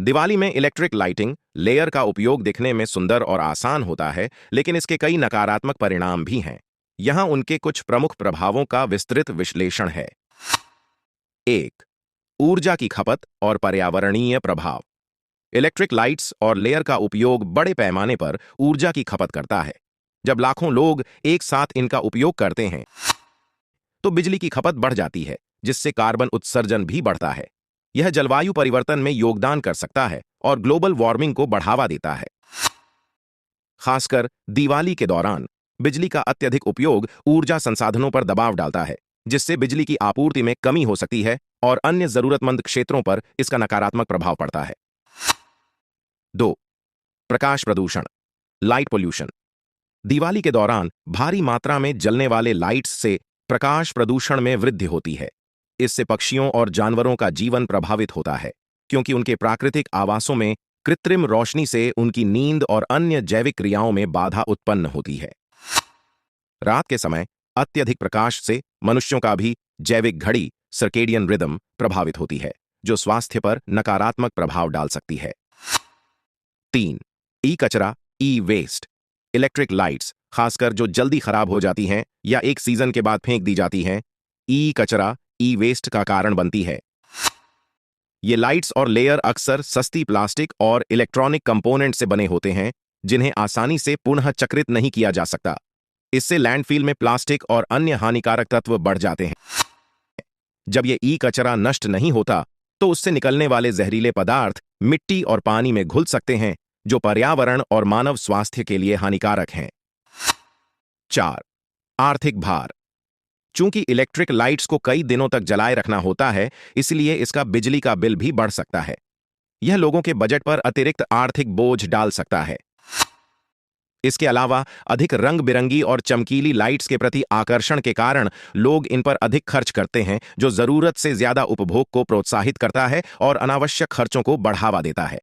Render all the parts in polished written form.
दिवाली में electric lighting layer का उपयोग दिखने में सुंदर और आसान होता है, लेकिन इसके कई नकारात्मक परिणाम भी हैं। यहाँ उनके कुछ प्रमुख प्रभावों का विस्तृत विश्लेषण है। 1. ऊर्जा की खपत और पर्यावरणीय प्रभाव। इलेक्ट्रिक लाइट्स और लेयर का उपयोग बड़े पैमाने पर ऊर्जा की खपत करता है। जब लाखों लोग एक साथ इनका उपयोग करते हैं, तो बिजली की खपत बढ़ जाती है, जिससे कार्बन उत्सर्जन भी बढ़ता है। यह जलवायु परिवर्तन में योगदान कर सकता है और ग्लोबल वार्मिंग को बढ़ावा देता है। खासकर दिवाली के दौरान बिजली का अत्यधिक उपयोग ऊर्जा संसाधनों पर दबाव डालता है, जिससे बिजली की आपूर्ति में कमी हो सकती है और अन्य जरूरतमंद क्षेत्रों पर इसका नकारात्मक प्रभाव पड़ता है। 2. प्रकाश प्रदूषण, लाइट पोल्यूशन। दिवाली के दौरान भारी मात्रा में जलने वाले लाइट्स से प्रकाश प्रदूषण में वृद्धि होती है। इससे पक्षियों और जानवरों का जीवन प्रभावित होता है, क्योंकि उनके प्राकृतिक आवासों में कृत्रिम रोशनी से उनकी नींद और अन्य जैविक क्रियाओं में बाधा उत्पन्न होती है। रात के समय अत्यधिक प्रकाश से मनुष्यों का भी जैविक घड़ी सर्केडियन रिदम प्रभावित होती है, जो स्वास्थ्य पर नकारात्मक प्रभाव डाल सकती है। 3. ई कचरा, ई वेस्ट। इलेक्ट्रिक लाइट्स, खासकर जो जल्दी खराब हो जाती हैं या एक सीजन के बाद फेंक दी जाती हैं, ई कचरा, ई वेस्ट का कारण बनती है। ये लाइट्स और लेयर अक्सर सस्ती प्लास्टिक और इलेक्ट्रॉनिक कंपोनेंट से बने होते हैं, जिन्हें आसानी से पुनः चक्रित नहीं किया जा सकता। इससे लैंडफिल में प्लास्टिक और अन्य हानिकारक तत्व बढ़ जाते हैं। जब ये ई कचरा नष्ट नहीं होता, तो उससे निकलने वाले जहरीले पदार्थ मिट्टी और पानी में घुल सकते हैं, जो पर्यावरण और मानव स्वास्थ्य के लिए हानिकारक हैं। 4. आर्थिक भार। चूंकि इलेक्ट्रिक लाइट्स को कई दिनों तक जलाए रखना होता है, इसलिए इसका बिजली का बिल भी बढ़ सकता है। यह लोगों के बजट पर अतिरिक्त आर्थिक बोझ डाल सकता है। इसके अलावा अधिक रंग बिरंगी और चमकीली लाइट्स के प्रति आकर्षण के कारण लोग इन पर अधिक खर्च करते हैं, जो जरूरत से ज्यादा उपभोग को प्रोत्साहित करता है और अनावश्यक खर्चों को बढ़ावा देता है।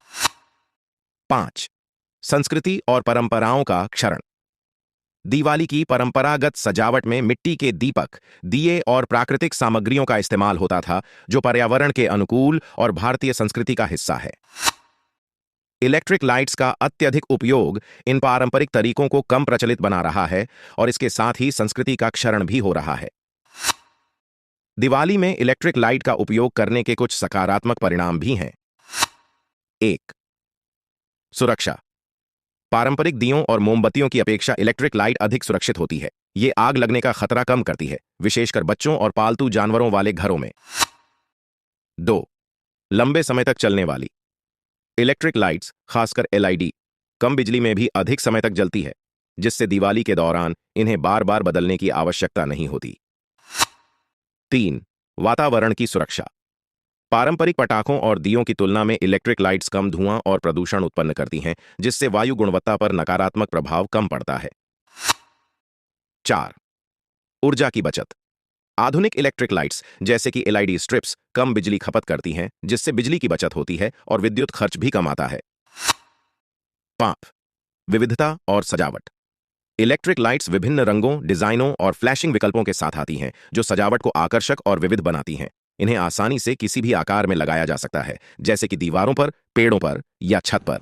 5. संस्कृति और परंपराओं का क्षरण। दिवाली की परंपरागत सजावट में मिट्टी के दीपक, दिए और प्राकृतिक सामग्रियों का इस्तेमाल होता था, जो पर्यावरण के अनुकूल और भारतीय संस्कृति का हिस्सा है। इलेक्ट्रिक लाइट्स का अत्यधिक उपयोग इन पारंपरिक तरीकों को कम प्रचलित बना रहा है और इसके साथ ही संस्कृति का क्षरण भी हो रहा है। दिवाली में इलेक्ट्रिक लाइट का उपयोग करने के कुछ सकारात्मक परिणाम भी हैं। 1. सुरक्षा। पारंपरिक दियों और मोमबत्तियों की अपेक्षा इलेक्ट्रिक लाइट अधिक सुरक्षित होती है। ये आग लगने का खतरा कम करती है, विशेषकर बच्चों और पालतू जानवरों वाले घरों में। 2. लंबे समय तक चलने वाली। इलेक्ट्रिक लाइट्स, खासकर एलईडी, कम बिजली में भी अधिक समय तक जलती है, जिससे दिवाली के दौरान इन्हें बार बार बदलने की आवश्यकता नहीं होती। 3. वातावरण की सुरक्षा। पारंपरिक पटाखों और दियों की तुलना में इलेक्ट्रिक लाइट्स कम धुआं और प्रदूषण उत्पन्न करती हैं, जिससे वायु गुणवत्ता पर नकारात्मक प्रभाव कम पड़ता है। 4. ऊर्जा की बचत। आधुनिक इलेक्ट्रिक लाइट्स जैसे कि एलईडी स्ट्रिप्स कम बिजली खपत करती हैं, जिससे बिजली की बचत होती है और विद्युत खर्च भी कम आता है। 5. विविधता और सजावट। इलेक्ट्रिक लाइट्स विभिन्न रंगों, डिजाइनों और फ्लैशिंग विकल्पों के साथ आती हैं, जो सजावट को आकर्षक और विविध बनाती हैं। इन्हें आसानी से किसी भी आकार में लगाया जा सकता है, जैसे कि दीवारों पर, पेड़ों पर या छत पर।